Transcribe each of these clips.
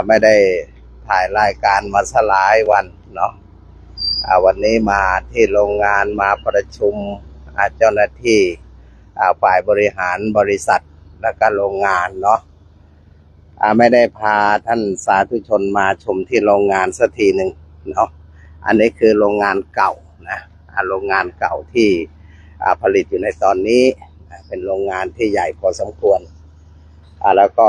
ไม่ได้ถ่ายรายการมาสลายวันเนาะวันนี้มาที่โรงงานมาประชุมเจ้าหน้าที่ฝ่ายบริหารบริษัทและก็โรงงานเนาะไม่ได้พาท่านสาธุชนมาชมที่โรงงานสักทีหนึ่งเนาะอันนี้คือโรงงานเก่านะโรงงานเก่าที่ผลิตอยู่ในตอนนี้เป็นโรงงานที่ใหญ่พอสมควรแล้วก็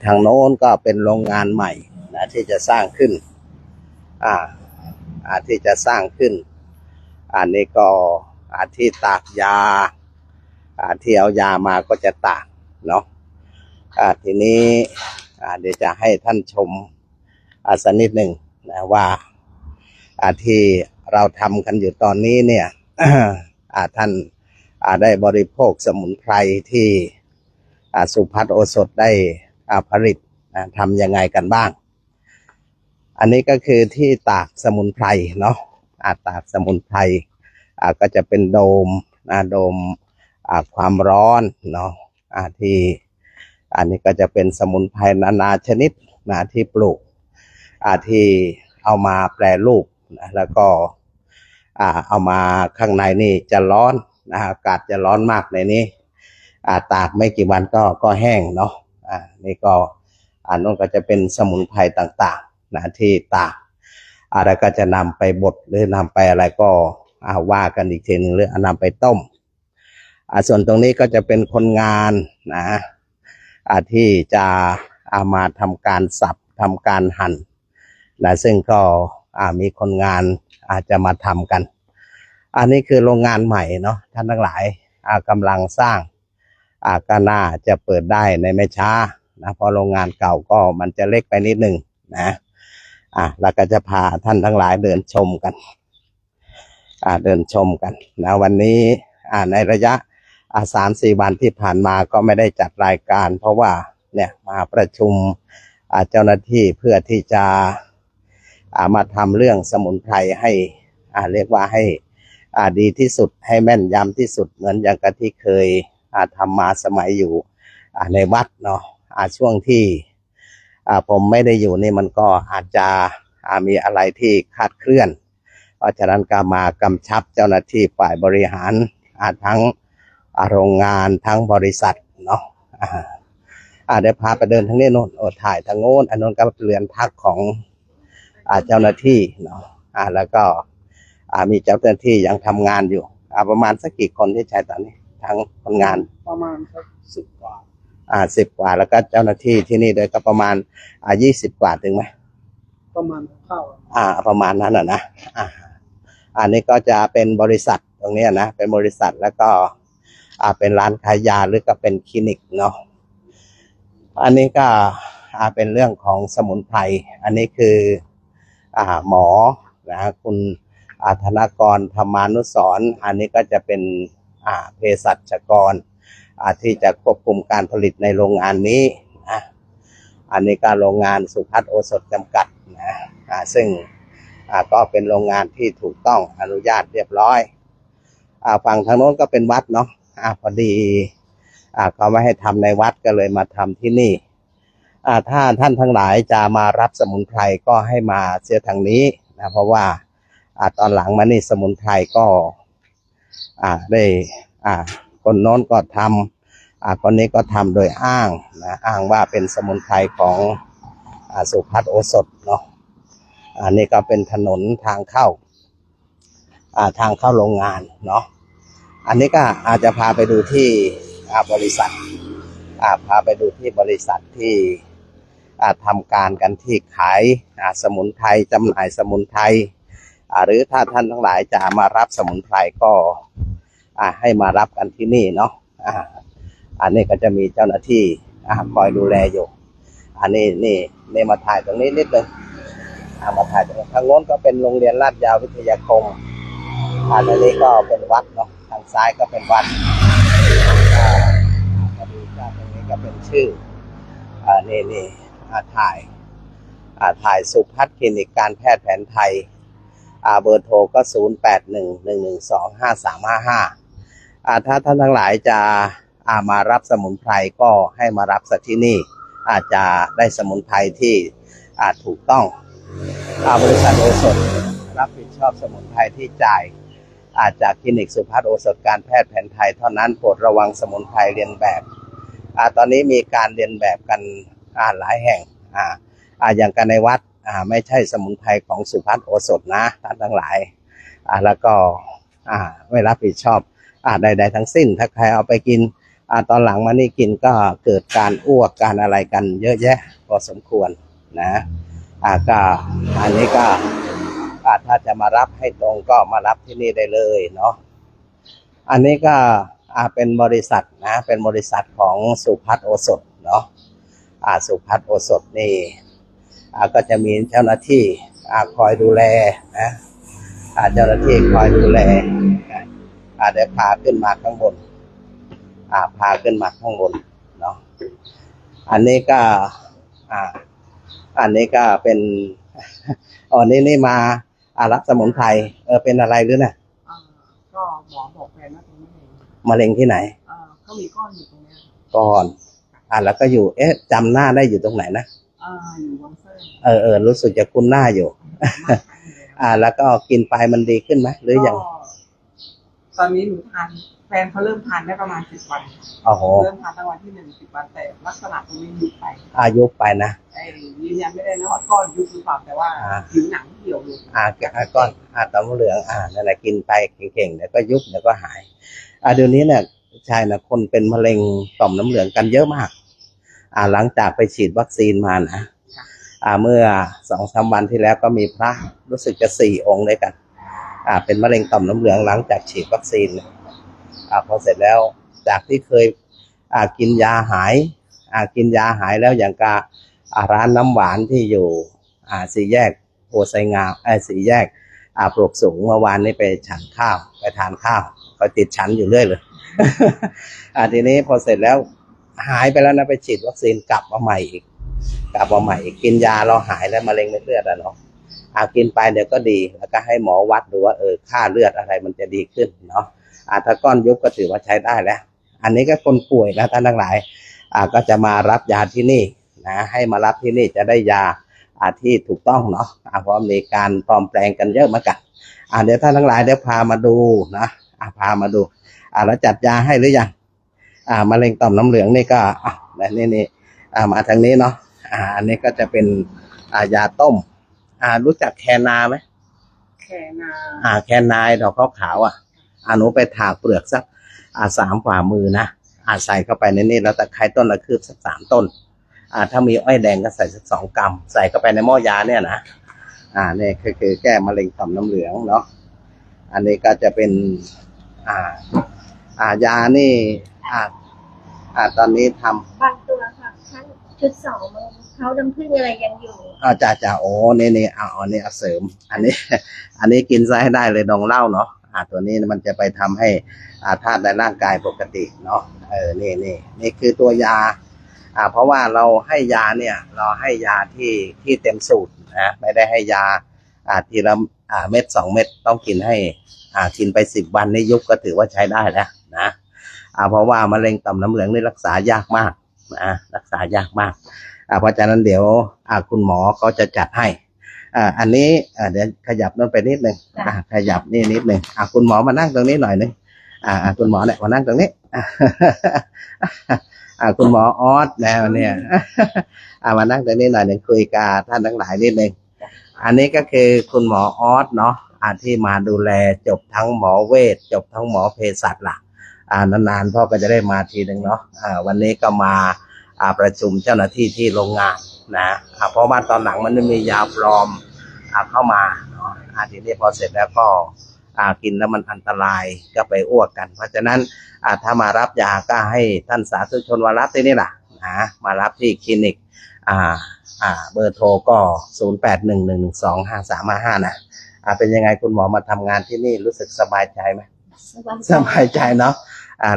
ทางโน้นก็เป็นโรงงานใหม่นะที่จะสร้างขึ้นที่จะสร้างขึ้นอันนี้ก็ที่ตากยาที่เอายามาก็จะตากเนาะทีนี้เดี๋ยวจะให้ท่านชมสักนิดหนึ่งนะว่าที่เราทำกันอยู่ตอนนี้เนี่ย ท่านได้บริโภคสมุนไพรที่สุภัทรโอสถได้ผลิตทำยังไงกันบ้างอันนี้ก็คือที่ตากสมุนไพรเนาะตากสมุนไพรก็จะเป็นโดมโดมความร้อนเนาะที่อันนี้ก็จะเป็นสมุนไพรนานาชนิดที่ปลูกที่เอามาแปรรูปแล้วก็เอามาข้างในนี่จะร้อนอากาศจะร้อนมากในนี้ตากไม่กี่วันก็แห้งเนาะนี่ก็นั่นก็จะเป็นสมุนไพรต่างๆที่ตากแล้วก็จะนำไปบดหรือนำไปอะไรก็ว่ากันอีกทีนึงหรือนำไปต้มส่วนตรงนี้ก็จะเป็นคนงานที่จะเอามาทำการสับทำการหั่นซึ่งก็มีคนงานอาจจะมาทำกันอันนี้คือโรงงานใหม่เนาะท่านทั้งหลายกำลังสร้างก็น่าจะเปิดได้ในไม่ช้านะเพราะโรงงานเก่าก็มันจะเล็กไปนิดหนึ่งนะแล้วก็จะพาท่านทั้งหลายเดินชมกันเดินชมกันนะวันนี้ในระยะ3-4 วันที่ผ่านมาก็ไม่ได้จัดรายการเพราะว่าเนี่ยมาประชุมเจ้าหน้าที่เพื่อที่จะมาทำเรื่องสมุนไพรให้เรียกว่าให้ดีที่สุดให้แม่นยำที่สุดเหมือนอย่างกับที่เคยทำมาสมัยอยู่ในวัดเนาะช่วงที่ผมไม่ได้อยู่นี่มันก็อาจจะมีอะไรที่คลาดเคลื่อนเพราะฉะนั้นก็มากำชับเจ้าหน้าที่ฝ่ายบริหารทั้งโรงงานทั้งบริษัทเนาะเดี๋ยวพาไปเดินทางนี้โน่นถ่ายทางโน้นอันนู้นก็เรือนพักของเจ้าหน้าที่เนาะแล้วก็มีเจ้าหน้าที่ยังทำงานอยู่ประมาณสักกี่คนที่ใช้ตอนนี้ทั้งคนงานประมาณสัก10 กว่า10 กว่าแล้วก็เจ้าหน้าที่ที่นี่ด้วยก็ประมาณ20 กว่าถึงไหมประมาณเท่าประมาณนั้นนะอันนี้ก็จะเป็นบริษัทตรงนี้นะเป็นบริษัทแล้วก็เป็นร้านขายยาหรือก็เป็นคลินิกเนาะอันนี้ก็เป็นเรื่องของสมุนไพรอันนี้คือหมอนะคุณธนกรธรรมานุสรณ์อันนี้ก็จะเป็นเภสัชกรที่จะควบคุมการผลิตในโรงงานนี้นะอันนี้ก็โรงงานสุภัทรโอสถจำกัดนะซึ่งก็เป็นโรงงานที่ถูกต้องอนุญาตเรียบร้อยฝั่งทางโน้นก็เป็นวัดเนาะพอดีเขาไม่ให้ทำในวัดก็เลยมาทำที่นี่ถ้าท่านทั้งหลายจะมารับสมุนไพรก็ให้มาเสียทางนี้นะเพราะว่าตอนหลังมานี่สมุนไพรก็ได้คนโน้นก็ทำคนนี้ก็ทำโดยอ้างว่าเป็นสมุนไพรของสุภัทรโอสถเนาะอันนี้ก็เป็นถนนทางเข้าโรงงานเนาะอันนี้ก็อาจจะพาไปดูที่บริษัทพาไปดูที่บริษัทที่ทำการกันที่ขายสมุนไพรจำหน่ายสมุนไพรหรือถ้าท่านทั้งหลายจะมารับสมุนไพรก็ให้มารับกันที่นี่เนาะอันนี้ก็จะมีเจ้าหน้าที่คอยดูแลอยู่อันนี้นี่มาถ่ายตรงนี้นิดนึงมาถ่ายตรงทางโน้นก็เป็นโรงเรียนลาดยาววิทยาคมอันนี้ก็เป็นวัดเนาะทางซ้ายก็เป็นวัดมาดูตรงนี้ก็เป็นชื่อนี่ถ่ายสุภัทรคลินิกการแพทย์แผนไทยเบอร์โทรก็0811125355ถ้าท่านทั้งหลายจะมารับสมุนไพรก็ให้มารับสักที่นี่ อาจจะได้สมุนไพรที่ถูกต้องบริษัทโอสถรับผิดชอบสมุนไพรที่จ่ายจากคลินิกสุภัฒน์โอสถการแพทย์แผนไทยเท่านั้นโปรดระวังสมุนไพรเรียนแบบตอนนี้มีการเรียนแบบกันหลายแห่งอย่างกันในวัดไม่ใช่สมุนไพรของสุภัฒน์โอสถนะท่านทั้งหลายแล้วก็ไม่รับผิดชอบใดๆทั้งสิ้นถ้าใครเอาไปกินตอนหลังมานี่กินก็เกิดการอ้วกการอะไรกันเยอะแยะพอสมควรนะก็อันนี้ก็ถ้าจะมารับให้ตรงก็มารับที่นี่ได้เลยเนาะอันนี้ก็เป็นบริษัทนะเป็นบริษัทของสุภัฒน์โอสถเนาะสุภัฒน์โอสถนี่ก็จะมีเจ้าหน้าที่คอยดูแลนะเจ้าหน้าที่คอยดูแลเดี๋ยวพาขึ้นมาข้างบนพาขึ้นมาข้างบนเนาะอันนี้ก็อันนี้ก็เป็นนี่มารับสมุนไพรเป็นอะไรหรือนะก็หมอบอกแฟนว่าเป็นมะเร็งที่ไหนก็มีก้อนอยู่ตรงนี้ก้อนแล้วก็อยู่จำหน้าได้อยู่ตรงไหนนะอยู่วังเส้นรู้สึกจะคุ้นหน้าอยู่แล้วก็กินไปมันดีขึ้นไหมหรือยังตอนนี้หนูทานแฟนเขาเริ่มทานได้ประมาณ10 วันเริ่มทานตั้งวันที่10 วันแต่ลักษณะตรงนี้ยุบไปยุบไปนะยืนยันไม่ได้นะว่าก้อนยุบหรือเปล่าแต่ว่าผิวหนังเหี่ยวลงก้อนต่อมเหลืองนั่นแหละกินไปเก่งๆเดี๋ยวก็ยุบเดี๋ยวก็หายเดี๋ยวนี้เนี่ยใช่นะคนเป็นมะเร็งต่อมน้ำเหลืองกันเยอะมากหลังจากไปฉีดวัคซีนมานะเมื่อ 2-3 วันที่แล้วก็มีพระรู้สึกจะ4 องค์ด้วยกันเป็นมะเร็งต่อมน้ำเหลืองหลังจากฉีดวัคซีนพอเสร็จแล้วจากที่เคยกินยาหายกินยาหายแล้วอย่างกับร้านน้ำหวานที่อยู่สี่แยกโพไซงามสี่แยกปลวกสูงเมื่อวานนี้ไปฉันข้าวไปทานข้าวก็ติดฉันอยู่เรื่อยเลย ทีนี้พอเสร็จแล้วหายไปแล้วนะไปฉีดวัคซีนกลับมาใหม่อีกกินยาเราหายแล้วมะเร็งในเลือดเนาะกินไปเดี๋ยวก็ดีแล้วก็ให้หมอวัดดูว่าค่าเลือดอะไรมันจะดีขึ้นเนาะถ้าก้อนยุบก็ถือว่าใช้ได้แล้วอันนี้ก็คนป่วยนะท่านทั้งหลายก็จะมารับยาที่นี่นะให้มารับที่นี่จะได้ยาที่ถูกต้องเนาะเพราะมีการปลอมแปลงกันเยอะเหมือนกันเดี๋ยวท่านทั้งหลายเดี๋ยวพามาดูนะพามาดูแล้วจัดยาให้หรือยังมะเร็งต่อมน้ำเหลืองนี่ก็นี่มาทางนี้เนาะอันนี้ก็จะเป็นยาต้มรู้จักแคนาไหมแคนาแคนาดอกขาวหนูไปถากเปลือกสัก3 ฝ่ามือนะใส่เข้าไปในนี้แล้วตะไคร้ต้นละคืบสัก3 ต้นถ้ามีอ้อยแดงก็ใส่สัก2 กรัมใส่เข้าไปในหม้อยาเนี่ยนะนี่คือแก้มะเร็งต่อมน้ำเหลืองเนาะอันนี้ก็จะเป็นยานี่ตอนนี้ทำบางตัวค่ะทั้งชุด2มันเขาน้ำผึ้งอะไรยังอยู่จ่าโอ้นี่เอานี่เสริมอันนี้กินซะให้ได้เลยดองเหล้าเนาะตัวนี้มันจะไปทำให้ธาตุในร่างกายปกติเนาะนี่คือตัวยาเพราะว่าเราให้ยาเนี่ยเราให้ยาที่เต็มสูตรนะไม่ได้ให้ยาทีละเม็ด2 เม็ดต้องกินให้กินไป10 วันนี่ยุบก็ถือว่าใช้ได้แล้วนะเพราะว่ามะเร็งต่อมน้ำเหลืองนี่รักษายากมากนะรักษายากมากเพราะฉะนั้นเดี๋ยวคุณหมอก็จะจัดให้อันนี้เดี๋ยวขยับนั่นไปนิดนึงขยับนี่นิดนึงคุณหมอมานั่งตรงนี้หน่อยนึงคุณหมอเนี่ยมานั่งตรงนี้คุณหมอออสแล้วเนี่ยมานั่งตรงนี้หน่อยนึงคุยกับท่านทั้งหลายนิดนึงอันนี้ก็คือคุณหมอออสเนาะที่มาดูแลจบทั้งหมอเวชจบทั้งหมอเภสัชล่ะนานๆพ่อก็จะได้มาทีนึงเนาะวันนี้ก็มาประชุมเจ้าหน้าที่ที่โรงงานนะเพราะว่าตอนหลังมันมียาปลอมเข้ามาทีนี้พอเสร็จแล้วก็กินแล้วมันอันตรายก็ไปอ้วกกันเพราะฉะนั้นถ้ามารับยาก็ให้ท่านสาธุชนมารับที่นี่แหละนะมารับที่คลินิกเบอร์โทรก็0811125355นะเป็นยังไงคุณหมอมาทำงานที่นี่รู้สึกสบายใจไหมสบายใจเนาะ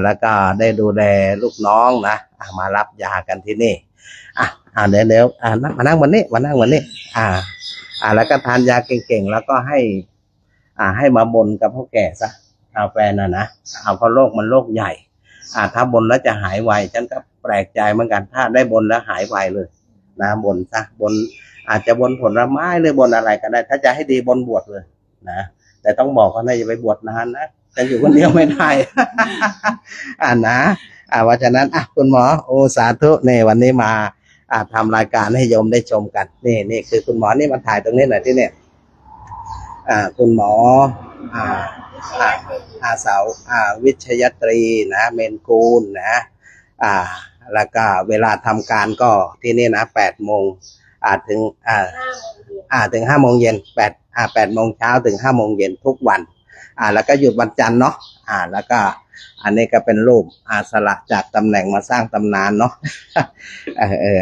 แล้วก็ได้ดูแลลูกน้องนะมารับยากันที่นี่เดี๋ยวมานั่งวันนี้แล้วก็ทานยาเก่งๆแล้วก็ให้มาบนกับพ่อแก่ซะแฟนนะเพราะโรคมันโรคใหญ่ถ้าบนแล้วจะหายไวฉันก็ แปลกใจเหมือนกันถ้าได้บนแล้วหายไวเลยนะบนซะบนอาจจะบนผลไม้หรือบนอะไรก็ได้ถ้าจะให้ดีบนบวชเลยนะแต่ต้องบอกเขานะอย่าไปบวชนานนะจะอยู่คนเดียวไม่ได้ นะเพราะฉะนั้นคุณหมอโอสาธุในวันนี้มาทำรายการให้โยมได้ชมกันนี่คือคุณหมอนี่มาถ่ายตรงนี้หน่อยที่เนี่ยคุณหมออาสาววิชยตรีนะเมนกูลนะแล้วก็เวลาทำการก็ที่นี่นะ8 โมงถึงถึง5 โมงเย็น8 โมงเช้าถึง5 โมงเย็นทุกวันแล้วก็หยุดวันจันทร์เนาะแล้วก็อันนี้ก็เป็นรูปสละจากตำแหน่งมาสร้างตำนานเนาะ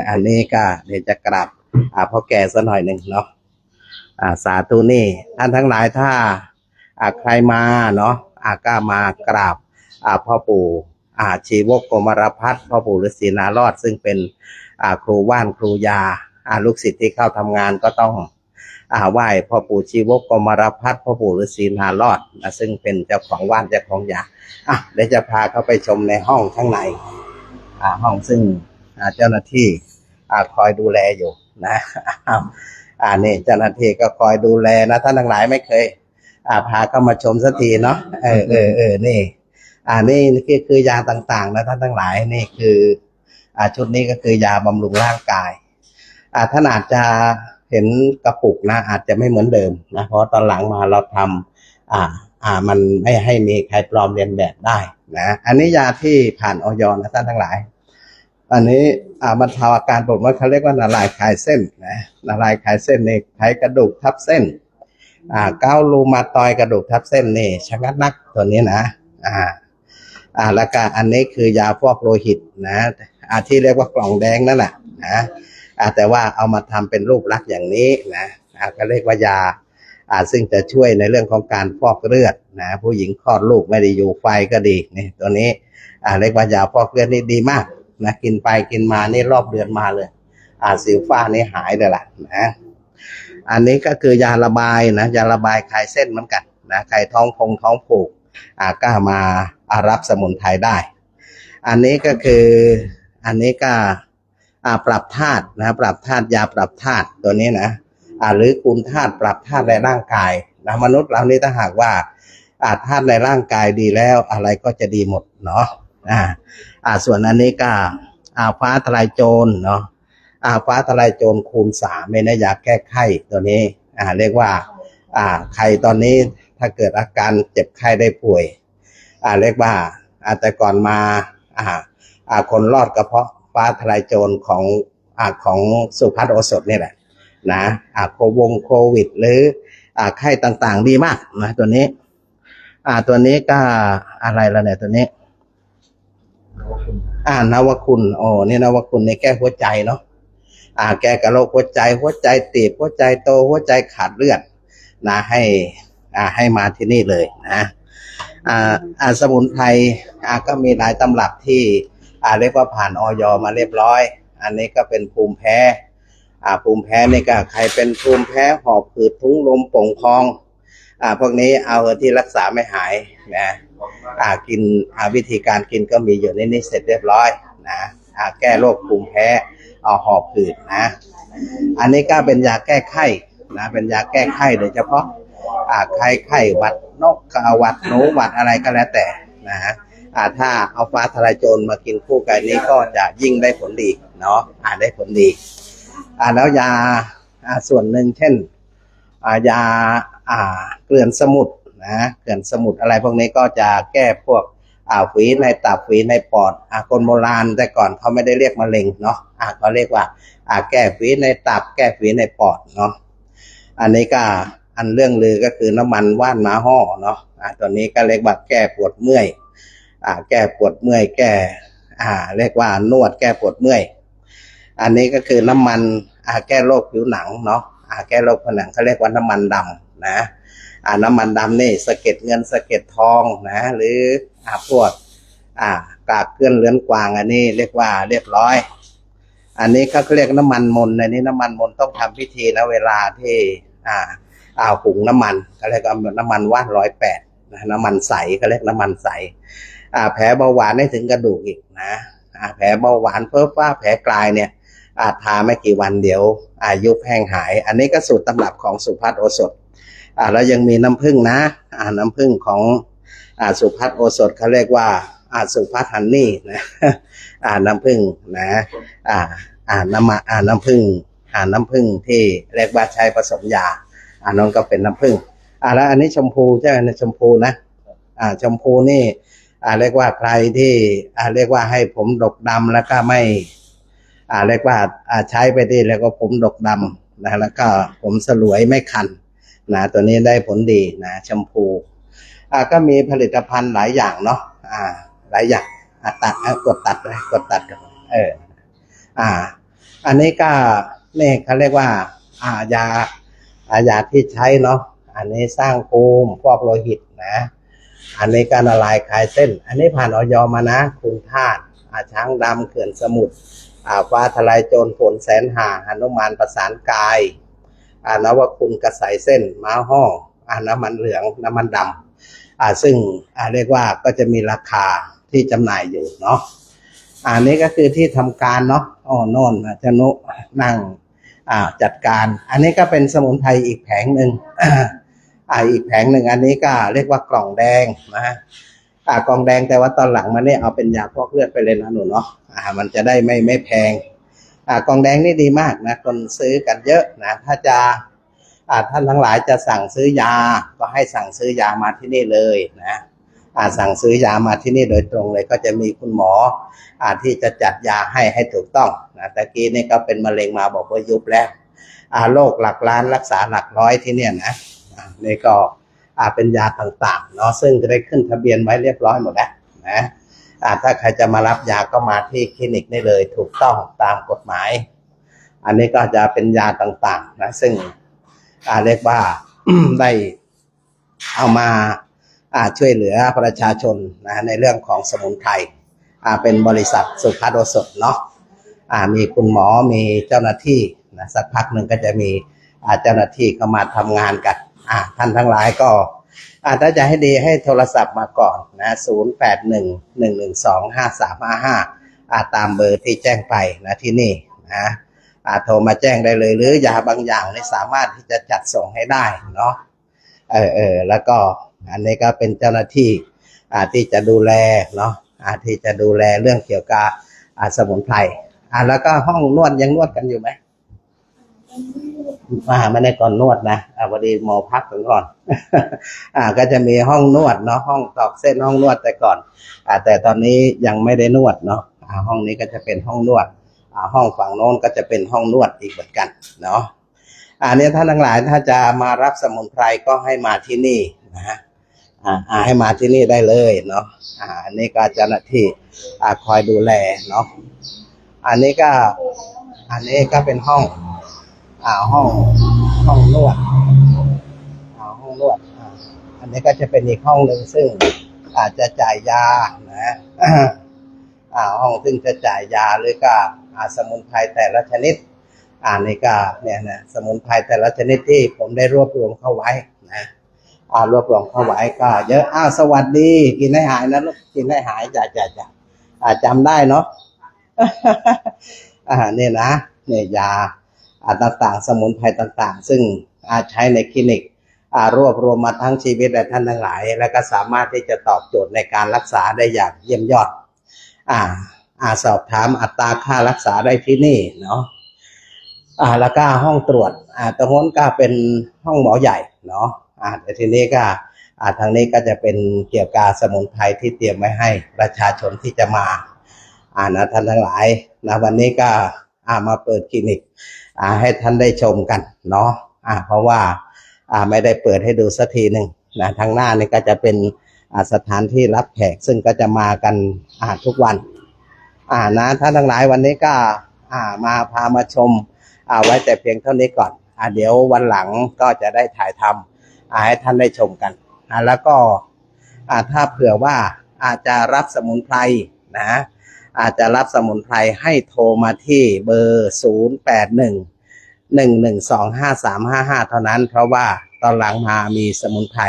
อันนี้ก็เดี๋ยวจะกราบพ่อแก่สักหน่อยหนึ่งเนาะสาธุนี่ท่านทั้งหลายถ้าใครมาเนาะก็มากราบพ่อปู่ชีวกโกมารพัฒน์พ่อปู่ฤาษีนารอดซึ่งเป็นครูว่านครูยาลูกศิษย์ที่เข้าทำงานก็ต้องไหว้พ่อปู่ชีวกโกมารพัฒน์พ่อปู่ฤาษีนารอดซึ่งเป็นเจ้าของว่านเจ้าของยาเดี๋ยวจะพาเข้าไปชมในห้องข้างในห้องซึ่งเจ้าหน้าที่คอยดูแลอยู่นะนี่เจ้าหน้าที่ก็คอยดูแลนะท่านทั้งหลายไม่เคยพาเข้ามาชมสักทีเนาะนี่นี่คือยาต่างๆนะท่านทั้งหลายนี่คือชุดนี้ก็คือยาบำรุงร่างกายท่านอาจจะเห็นกระปุกนะอาจจะไม่เหมือนเดิมนะเพราะตอนหลังมาเราทำมันไม่ให้มีใครปลอมเลียนแบบได้นะอันนี้ยาที่ผ่านอย.นะท่านทั้งหลายอันนี้บรรเทาอาการปวดเมื่อยเขาเรียกว่านาลายคลายเส้นนะนาลายคลายเส้นในไขกระดูกทับเส้นเกาลูมาตอยกระดูกทับเส้นนี่ชะงัดนักตัวนี้นะแล้วก็อันนี้คือยาฟอกโลหิตนะที่เรียกว่ากล่องแดงนั่นแหละนะแต่ว่าเอามาทำเป็นรูปลักษณ์อย่างนี้นะก็เรียกว่ายาซึ่งจะช่วยในเรื่องของการฟอกเลือดนะผู้หญิงคลอดลูกไม่ได้อยู่ไฟก็ดีนี่ตัวนี้เรียกว่ายาฟอกเลือดนี่ดีมากนะกินไปกินมานี่รอบเดือนมาเลยสิวฝ้านี่หายเลยล่ะนะอันนี้ก็คือยาระบายนะยาระบายคลายเส้นเหมือนกันนะใครท้องผูกก็มารับสมุนไพรได้อันนี้ก็คืออันนี้ก็ปรับธาตุนะปรับธาตุยาปรับธาตุตัวนี้นะหรือกุลธาตุปรับธาตุในร่างกายนะมนุษย์เรานี่ถ้าหากว่าธาตุในร่างกายดีแล้วอะไรก็จะดีหมดเนาะส่วนอันนี้ก็ฟ้าทลายโจรเนาะฟ้าทลายโจรคูณ3เป็นยาแก้ไข้ตัวนี้เรียกว่าใครตอนนี้ถ้าเกิดอาการเจ็บไข้ได้ป่วยเรียกว่าแต่ก่อนมาคนรอดกระเพาะฟ้าทลายโจรของสุภัทรโอสถนี่แหละนะโควิดหรือไข้ต่างๆดีมากนะตัวนี้ตัวนี้ก็อะไรละเนี่ยตัวนี้นวคุณนี่นวคุณในแก้หัวใจเนาะแก้กับโรคหัวใจตีบหัวใจโตหัวใจขาดเลือดนะให้มาที่นี่เลยนะสมุนไพรก็มีหลายตำรับที่เรียกว่าผ่านอย.มาเรียบร้อยอันนี้ก็เป็นภูมิแพ้ภูมิแพ้นี่ก็ใครเป็นภูมิแพ้หอบหืดทุ้งลมป่งพองพวกนี้เอาที่รักษาไม่หายนะกินวิธีการกินก็มีอยู่ในนี้เสร็จเรียบร้อยนะแก้โรคภูมิแพ้หอบหืดนะอันนี้ก็เป็นยาแก้ไข้นะเป็นยาแก้ไข้โดยเฉพาะไข้หวัดนกหวัดหนูหวัดอะไรก็แล้วแต่นะฮะถ้าเอาฟ้าทลายโจรมากินคู่กันนี้ก็จะยิ่งได้ผลดีเนาะได้ผลดีแล้วยาส่วนหนึ่งเช่นยาเกลื่อนสมุทรนะเกลื่อนสมุทรอะไรพวกนี้ก็จะแก้พวกฝีในตับฝีในปอดคนโบราณแต่ก่อนเขาไม่ได้เรียกมะเร็งเนาะเขาเรียกว่าแก้ฝีในตับแก้ฝีในปอดเนาะอันนี้ก็อันเรื่องลือก็คือน้ำมันว่านม้าห่อเนาะตัวนี้ก็เรียกว่าแก้ปวดเมื่อยแก้ปวดเมื่อยแก้เรียกว่านวดแก้ปวดเมื่อยอันนี้ก็คือน้ำมันแก้โรคผิวหนังเนาะแก้โรคผิวหนังเขาเรียกว่าน้ำมันดำนะน้ำมันดำนี่สะเก็ดเงินสะเก็ดทองนะหรือพวกกากเกลื่อนเลือนกวางอันนี้เรียกว่าเรียบร้อยอันนี้เขาเรียกน้ำมันมนต์อันนี้น้ำมันมนต์ต้องทำพิธีนะเวลาที่หุงน้ำมันเขาเรียกน้ำมันว่าน108นะน้ำมันใสเขาเรียกน้ำมันใสแผลเบาหวานให้ถึงกระดูกอีกนะ แผลเบาหวานเพิ่มว่าแผลกลายเนี่ยทาไม่กี่วันเดี๋ยวยุบแห้งหายอันนี้ก็สูตรตำรับของสุภัทรโอสถแล้วยังมีน้ำผึ้งนะน้ำผึ้งของสุภัทรโอสถเขาเรียกว่าสุภัทรฮันนี่นะน้ำผึ้งนะน้ำผึ้งน้ำผึ้งที่เรียกว่าใช้ผสมยาน้องก็เป็นน้ำผึ้งแล้วอันนี้ชมพูใช่ไหมชมพูนะชมพูนี่เรียกว่าใครที่เรียกว่าให้ผมดกดำแล้วก็ไม่เรียกว่าใช้ไปที่แล้วก็ผมดกดำนะแล้วก็ผมสลวยไม่คันนะตัวนี้ได้ผลดีนะชมพูก็มีผลิตภัณฑ์หลายอย่างเนาะหลายอย่างตัดกดตัดเลยกดตัดกันอันนี้ก็นี่เขาเรียกว่ายาที่ใช้เนาะอันนี้สร้างภูมิฟอกโลหิตนะอันนี้ก็ละลายคลายเส้นอันนี้ผ่านอย.มานะคุณธาตุช้างดำเขื่อนสมุทรฟ้าทลายโจรฝนแสนหาหนุมานประสานกายนวคุณกระสายเส้นม้าห้องน้ำมันเหลืองน้ำมันดำซึ่งเรียกว่าก็จะมีราคาที่จำหน่ายอยู่เนาะอันนี้ก็คือที่ทำการเนาะโน่นจะนุนั่งจัดการอันนี้ก็เป็นสมุนไพรอีกแผงหนึ่งอีกแผงหนึ่งอันนี้ก็เรียกว่ากล่องแดงนะกล่องแดงแต่ว่าตอนหลังมาเนี่ยเอาเป็นยาฟอกเลือดไปเลยนะหนูเนาะมันจะได้ไม่แพงกล่องแดงนี่ดีมากนะคนซื้อกันเยอะนะถ้าจะท่านทั้งหลายจะสั่งซื้อยาก็ให้สั่งซื้อยามาที่นี่เลยนะสั่งซื้อยามาที่นี่โดยตรงเลยก็จะมีคุณหมอที่จะจัดยาให้ถูกต้องนะตะกี้นี่ก็เป็นมะเร็งมาบอกว่ายุบแล้วโรคหลักล้านรักษาหลักร้อยที่เนี่ยนะนี่ก็เป็นยาต่างๆเนาะซึ่งจะได้ขึ้นทะเบียนไว้เรียบร้อยหมดแล้วนะถ้าใครจะมารับยาก็มาที่คลินิกได้เลยถูกต้องตามกฎหมายอันนี้ก็จะเป็นยาต่างๆนะซึ่งเรียกว่า ได้เอามาช่วยเหลือประชาชนนะในเรื่องของสมุนไพรเป็นบริษัทสุภัทรโอสถเนาะมีคุณหมอมีเจ้าหน้าที่นะสักพักหนึ่งก็จะมีเจ้าหน้าที่เข้ามาทำงานกันท่านทั้งหลายก็ถ้าจะให้ดีให้โทรศัพท์มาก่อนนะ0811125355ตามเบอร์ที่แจ้งไปนะที่นี่นะโทรมาแจ้งได้เลยหรือยาบางอย่างนี่สามารถที่จะจัดส่งให้ได้เนาะแล้วก็อันนี้ก็เป็นเจ้าหน้าที่ที่จะดูแลเนาะที่จะดูแลเรื่องเกี่ยวกับสมุนไพรแล้วก็ห้องนวดยังนวดกันอยู่ไหมไม่ได้ก่อนนวดนะพอดีหมอพักก่อน ก็จะมีห้องนวดเนาะห้องตอกเส้นห้องนวดแต่ก่อนแต่ตอนนี้ยังไม่ได้นวดเนาะห้องนี้ก็จะเป็นห้องนวดห้องฝั่งโน้นก็จะเป็นห้องนวดอีกเหมือนกันเนาะเนี่ยท่านทั้งหลายถ้าจะมารับสมุนไพรก็ให้มาที่นี่นะให้มาที่นี่ได้เลยเนาะอันนี้ก็เจ้าหน้าที่คอยดูแลเนาะอันนี้ก็เป็นห้องนวดห้องนวดอันนี้ก็จะเป็นอีกห้องหนึ่งซึ่งอาจจะจ่ายยานะห้องซึ่งจะจ่ายยาหรือก็สมุนไพรแต่ละชนิดนี่ก็เนี่ยนะสมุนไพรแต่ละชนิดที่ผมได้รวบรวมเข้าไว้นะรวบรวมเข้าไว้ก็เยอะสวัสดีกินให้หายนะลูกกินให้หายจ้ะจำได้เนาะ เนี่ยนะเนี่ยยาต่างๆสมุนไพรต่างๆซึ่งใช้ในคลินิกรวบรวมมาทั้งชีวิตและท่านทั้งหลายแล้วก็สามารถที่จะตอบโจทย์ในการรักษาได้อย่างเยี่ยมยอดสอบถามอัตราค่ารักษาได้ที่นี่เนาะแล้วก็ห้องตรวจตรงนู้นก็เป็นห้องหมอใหญ่เนาะแต่ทีนี้ก็ทางนี้ก็จะเป็นเกี่ยวกับสมุนไพรที่เตรียมไว้ให้ประชาชนที่จะมานะท่านทั้งหลายนะวันนี้ก็มาเปิดคลินิกให้ท่านได้ชมกันเนาะเพราะว่าไม่ได้เปิดให้ดูสักทีหนึ่งนะทางหน้านี่ก็จะเป็นสถานที่รับแขกซึ่งก็จะมากันทุกวันนะท่านทั้งหลายวันนี้ก็มาพามาชมไว้แต่เพียงเท่านี้ก่อนเดี๋ยววันหลังก็จะได้ถ่ายทำให้ท่านได้ชมกันแล้วก็ถ้าเผื่อว่าอาจจะรับสมุนไพรนะอาจจะรับสมุนไพรให้โทรมาที่เบอร์0811125355เท่านั้นเพราะว่าตอนหลังมามีสมุนไพร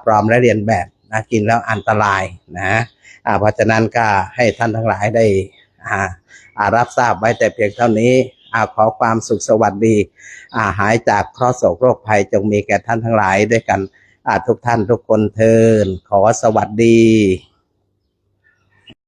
ปลอมและเลียนแบบนะกินแล้วอันตรายนะเพราะฉะนั้นก็ให้ท่านทั้งหลายได้ รับทราบไว้แต่เพียงเท่านี้ขอความสุขสวัสดีหายจากเคราะห์โศกโรคภัยจงมีแก่ท่านทั้งหลายด้วยกันทุกท่านทุกคนเทินขอสวัสดี